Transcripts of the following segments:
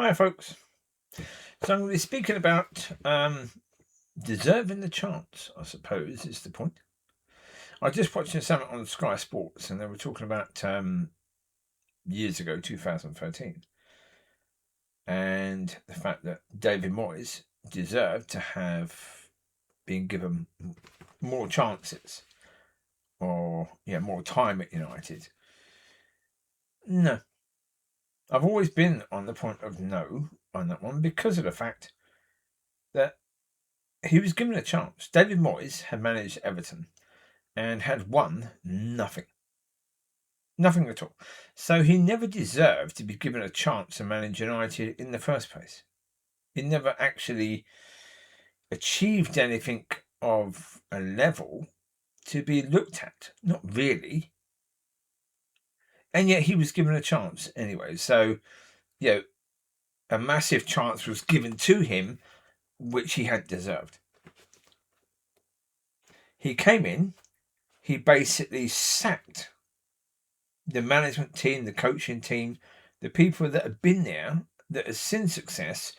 Hi, folks. So I'm going to be speaking about deserving the chance, I suppose, is the point. I just watched something on Sky Sports, and they were talking about years ago, 2013, and the fact that David Moyes deserved to have been given more chances or more time at United. No. I've always been on the point of no on that one because of the fact that he was given a chance. David Moyes had managed Everton and had won nothing. Nothing at all. So he never deserved to be given a chance to manage United in the first place. He never actually achieved anything of a level to be looked at. Not really. And yet he was given a chance anyway. So, a massive chance was given to him, which he had deserved. He came in, he basically sacked the management team, the coaching team, the people that have been there, that have seen success,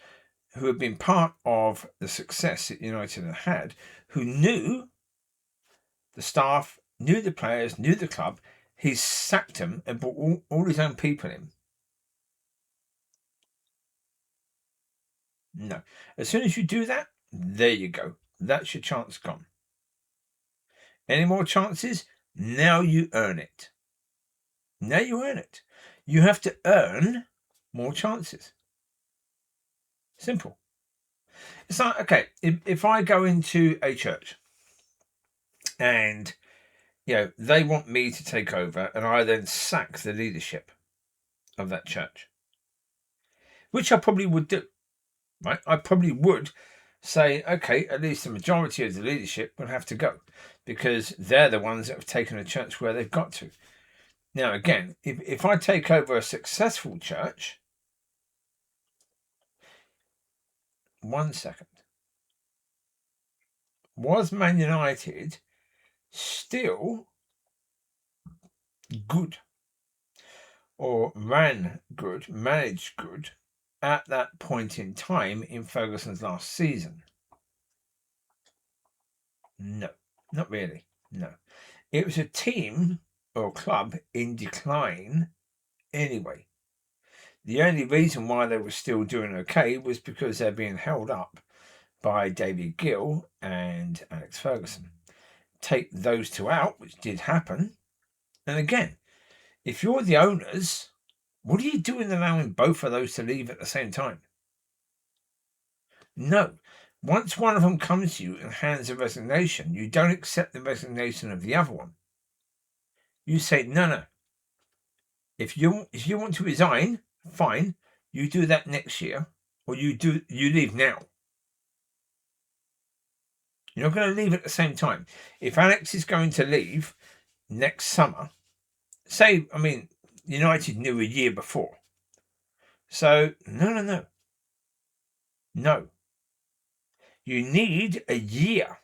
who have been part of the success that United had, who knew the staff, knew the players, knew the club. He sacked them and brought all his own people in. No. As soon as you do that, there you go. That's your chance gone. Any more chances? Now you earn it. Now you earn it. You have to earn more chances. Simple. It's like, okay, if I go into a church and, they want me to take over and I then sack the leadership of that church, which I probably would do, right? I probably would say, okay, at least the majority of the leadership will have to go because they're the ones that have taken a church where they've got to. Now, again, if I take over a successful church, 1 second. Was Man United still good or ran good, managed good at that point in time in Ferguson's last season? No, not really. No. It was a team or club in decline anyway. The only reason why they were still doing okay was because they're being held up by David Gill and Alex Ferguson. Take those two out, which did happen. And again, if you're the owners, what are you doing allowing both of those to leave at the same time? No. Once one of them comes to you and hands a resignation, you don't accept the resignation of the other one. You say, no. If you want to resign, fine. You do that next year, or you leave now. You're not going to leave at the same time. If Alex is going to leave next summer, United knew a year before. So, no. No. You need a year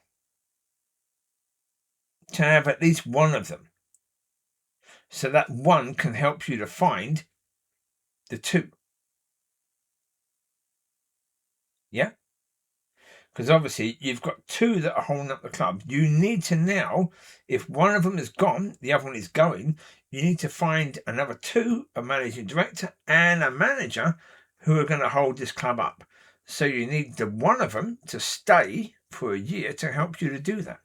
to have at least one of them. So that one can help you to find the two. Yeah? Because obviously you've got two that are holding up the club. You need to now, if one of them is gone, the other one is going, you need to find another two, a managing director and a manager who are going to hold this club up. So you need the one of them to stay for a year to help you to do that.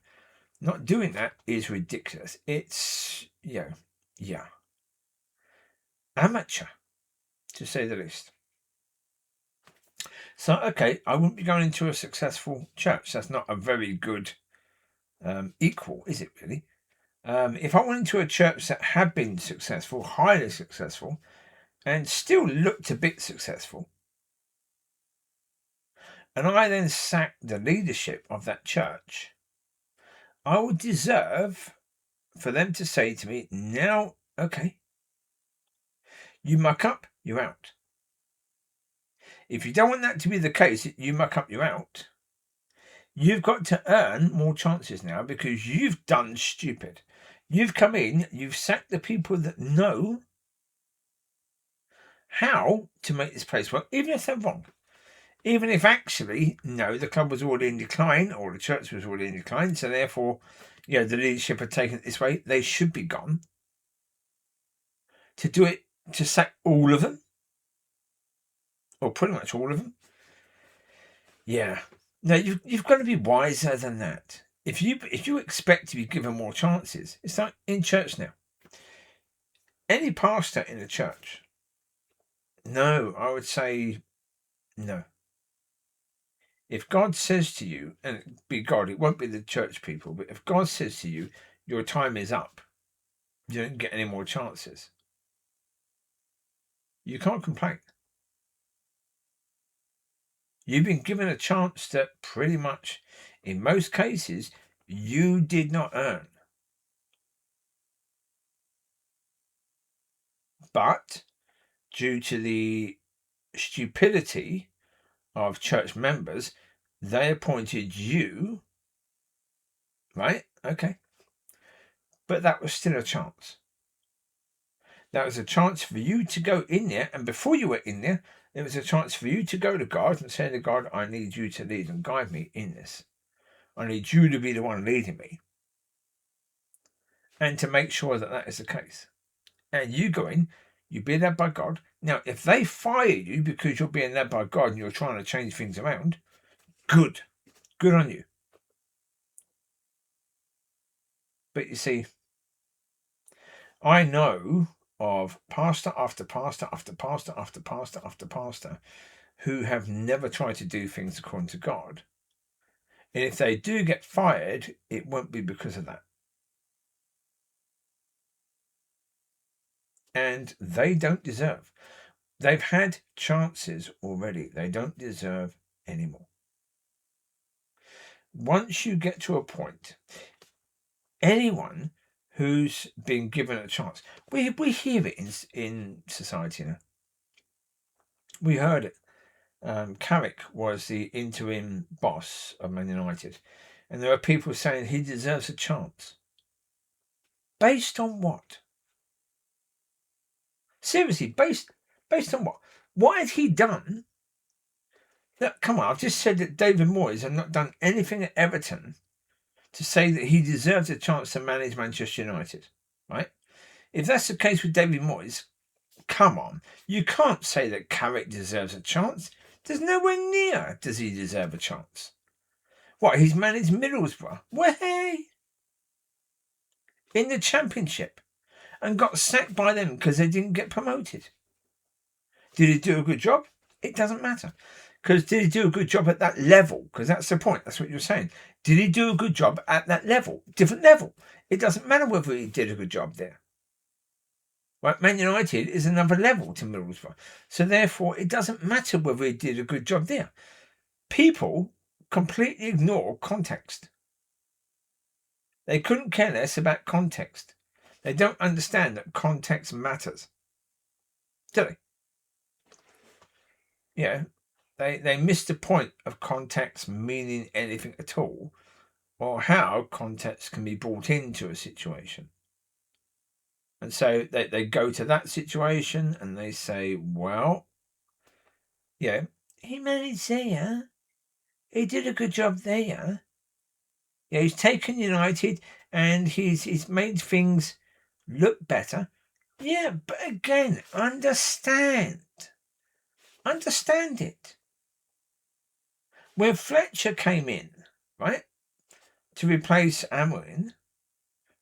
Not doing that is ridiculous. It's, amateur, to say the least. So, okay, I wouldn't be going into a successful church. That's not a very good equal, is it really? If I went into a church that had been successful, highly successful, and still looked a bit successful, and I then sacked the leadership of that church, I would deserve for them to say to me, now, okay, you muck up, you're out. If you don't want that to be the case, you muck up, you're out. You've got to earn more chances now because you've done stupid. You've come in, you've sacked the people that know how to make this place work, even if they're wrong. Even if actually, no, the club was already in decline or the church was already in decline, so therefore, the leadership had taken it this way, they should be gone. To do it, to sack all of them, or pretty much all of them. Yeah. No, you've got to be wiser than that. If you expect to be given more chances, it's like in church now. Any pastor in a church, no, I would say no. If God says to you, and it be God, it won't be the church people, but if God says to you, your time is up, you don't get any more chances, you can't complain. You've been given a chance that pretty much, in most cases, you did not earn. But due to the stupidity of church members, they appointed you, right? Okay. But that was still a chance. That was a chance for you to go in there, and before you were in there, there was a chance for you to go to God and say to God, I need you to lead and guide me in this. I need you to be the one leading me. And to make sure that that is the case. And you go in, you be led by God. Now, if they fire you because you're being led by God and you're trying to change things around, good. Good on you. But you see, I know of pastor after pastor after pastor after pastor after pastor who have never tried to do things according to God. And if they do get fired, it won't be because of that. And they don't deserve. They've had chances already. They don't deserve anymore. Once you get to a point, anyone who's been given a chance, we hear it in society now. We heard it. Carrick was the interim boss of Man United, and there are people saying he deserves a chance. Based on what? Seriously, based on what? What had he done? Look, come on, I've just said that David Moyes had not done anything at Everton to say that he deserves a chance to manage Manchester United, right? If that's the case with David Moyes, come on, you can't say that Carrick deserves a chance. There's nowhere near does he deserve a chance. What, he's managed Middlesbrough? Way in the Championship and got sacked by them because they didn't get promoted. Did he do a good job? It doesn't matter. Because did he do a good job at that level? Because that's the point. That's what you're saying. Did he do a good job at that level? Different level. It doesn't matter whether he did a good job there. Right? Man United is another level to Middlesbrough. So therefore, it doesn't matter whether he did a good job there. People completely ignore context. They couldn't care less about context. They don't understand that context matters. Do they? Yeah. They miss the point of context meaning anything at all, or how context can be brought into a situation. And so they go to that situation and they say, well, yeah, he managed there. He did a good job there. Yeah, he's taken United and he's made things look better. Yeah, but again, understand it. When Fletcher came in, right, to replace Amorim,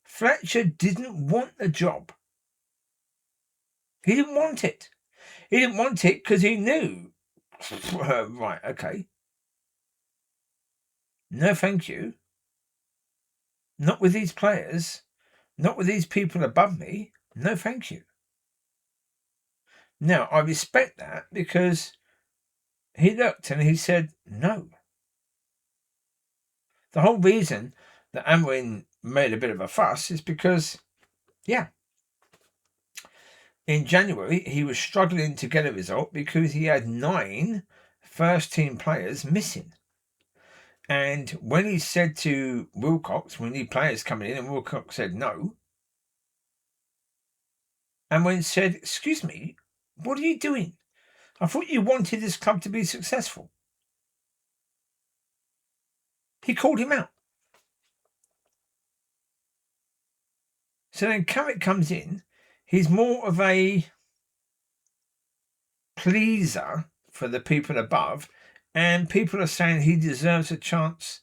Fletcher didn't want the job. He didn't want it. He didn't want it because he knew, right, okay, no thank you. Not with these players, not with these people above me, no thank you. Now, I respect that because he looked and he said no. The whole reason that Amorim made a bit of a fuss is because, yeah, in January he was struggling to get a result because he had 9 first-team players missing. And when he said to Wilcox, we need players coming in, and Wilcox said no, and when said, excuse me, What are you doing? I thought you wanted this club to be successful. He called him out. So then Carrick comes in. He's more of a pleaser for the people above, and people are saying he deserves a chance.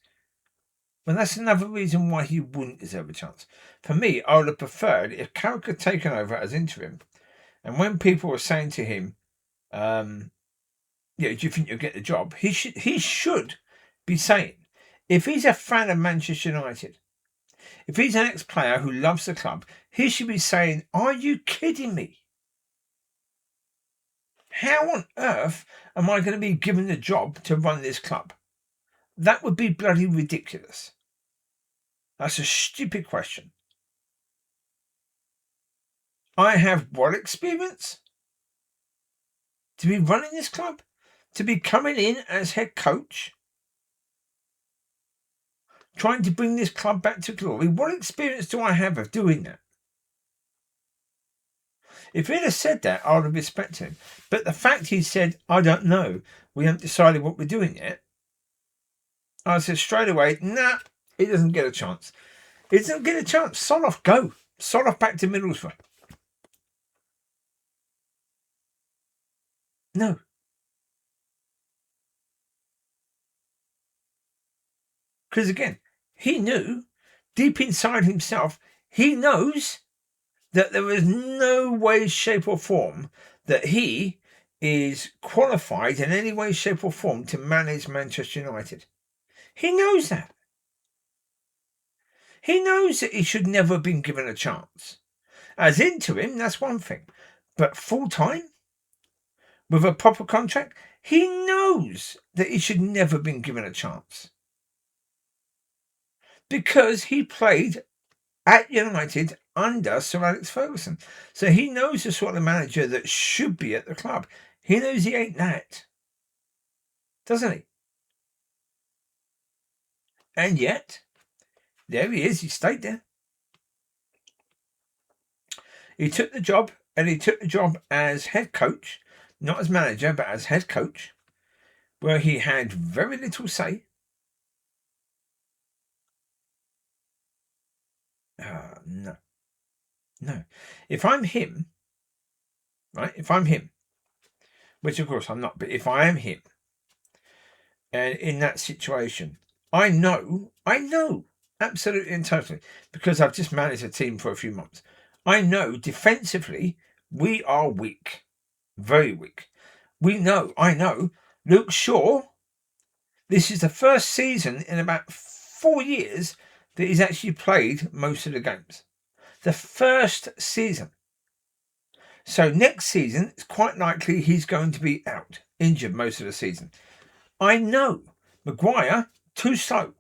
Well, that's another reason why he wouldn't deserve a chance. For me, I would have preferred if Carrick had taken over as interim, and when people were saying to him, do you think you'll get the job? He should be saying, if he's a fan of Manchester United, if he's an ex-player who loves the club, he should be saying, are you kidding me? How on earth am I going to be given the job to run this club? That would be bloody ridiculous. That's a stupid question. I have what experience? To be running this club? To be coming in as head coach? Trying to bring this club back to glory? What experience do I have of doing that? If he'd have said that, I would have respected him. But the fact he said, I don't know, we haven't decided what we're doing yet, I said straight away, nah, he doesn't get a chance. He doesn't get a chance. Sod off, go. Sod off back to Middlesbrough. No. Because again, he knew, deep inside himself, he knows that there is no way, shape or form that he is qualified in any way, shape or form to manage Manchester United. He knows that. He knows that he should never have been given a chance. As interim, that's one thing. But full-time, with a proper contract, he knows that he should never have been given a chance. Because he played at United under Sir Alex Ferguson. So he knows the sort of manager that should be at the club. He knows he ain't that. Doesn't he? And yet, there he is. He stayed there. He took the job, and he took the job as head coach, not as manager, but as head coach, where he had very little say. No. If I'm him, right? If I'm him, which of course I'm not, but if I am him, and in that situation, I know, absolutely and totally, because I've just managed a team for a few months. I know defensively we are weak, very weak. I know. Luke Shaw, this is the first season in about 4 years that he's actually played most of the games. The first season. So next season, it's quite likely he's going to be out, injured most of the season. I know. Maguire, too slow.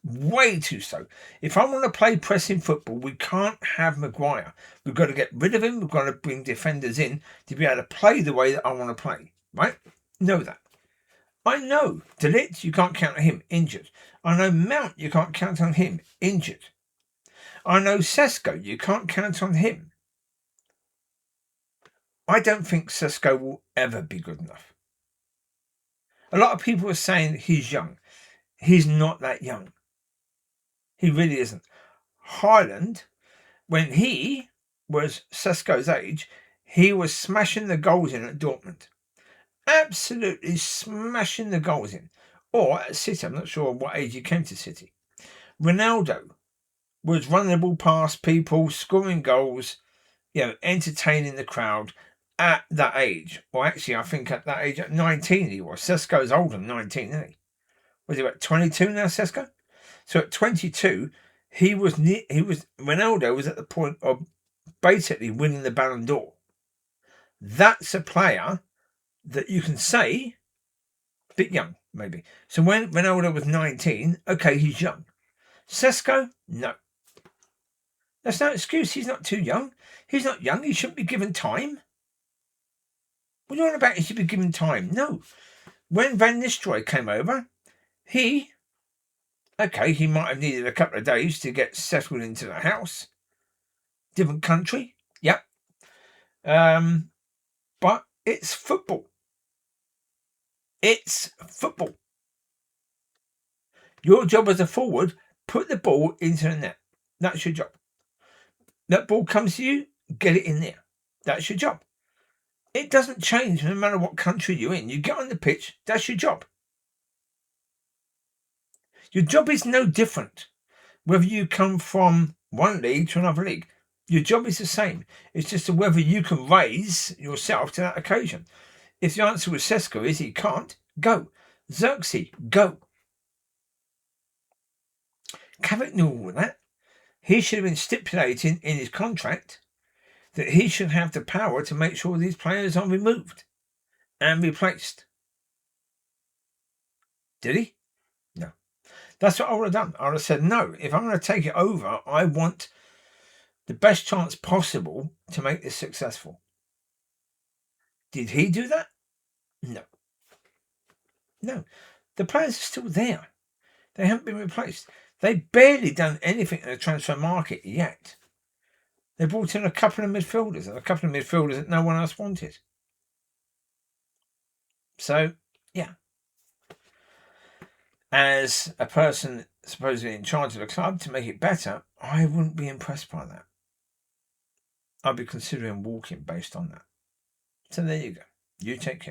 Way too slow. If I want to play pressing football, we can't have Maguire. We've got to get rid of him. We've got to bring defenders in to be able to play the way that I want to play. Right? Know that. I know De Ligt, you can't count on him, injured. I know Mount, you can't count on him, injured. I know Sesko, you can't count on him. I don't think Sesko will ever be good enough. A lot of people are saying he's young. He's not that young. He really isn't. Haaland, when he was Sesko's age, he was smashing the goals in at Dortmund. Absolutely smashing the goals in. Or at City, I'm not sure what age he came to City. Ronaldo was running the ball past people, scoring goals, entertaining the crowd at that age. Or actually, I think at that age, at 19 he was. Sesko's older than 19, isn't he? Was he about 22 now, Sesko? So at 22, Ronaldo was at the point of basically winning the Ballon d'Or. That's a player that you can say, a bit young, maybe. So when Ronaldo was 19, okay, he's young. Sesko, no. That's no excuse. He's not too young. He's not young. He shouldn't be given time. What are you on about? He should be given time. No. When Van Nistelrooy came over, he might have needed a couple of days to get settled into the house. Different country. Yep. But it's football. It's football. Your job as a forward, put the ball into the net. That's your job. That ball comes to you, get it in there. That's your job. It doesn't change no matter what country you're in. You get on the pitch, that's your job. Your job is no different whether you come from one league to another league. Your job is the same. It's just whether you can raise yourself to that occasion. If the answer with Sesko is he can't, go. Xerxes, go. Carrick knew all that. He should have been stipulating in his contract that he should have the power to make sure these players are removed and replaced. Did he? No. That's what I would have done. I would have said, no, if I'm going to take it over, I want the best chance possible to make this successful. Did he do that? No. No. The players are still there. They haven't been replaced. They've barely done anything in the transfer market yet. They brought in a couple of midfielders and a couple of midfielders that no one else wanted. So, yeah. As a person supposedly in charge of the club to make it better, I wouldn't be impressed by that. I'd be considering walking based on that. So there you go. You take care.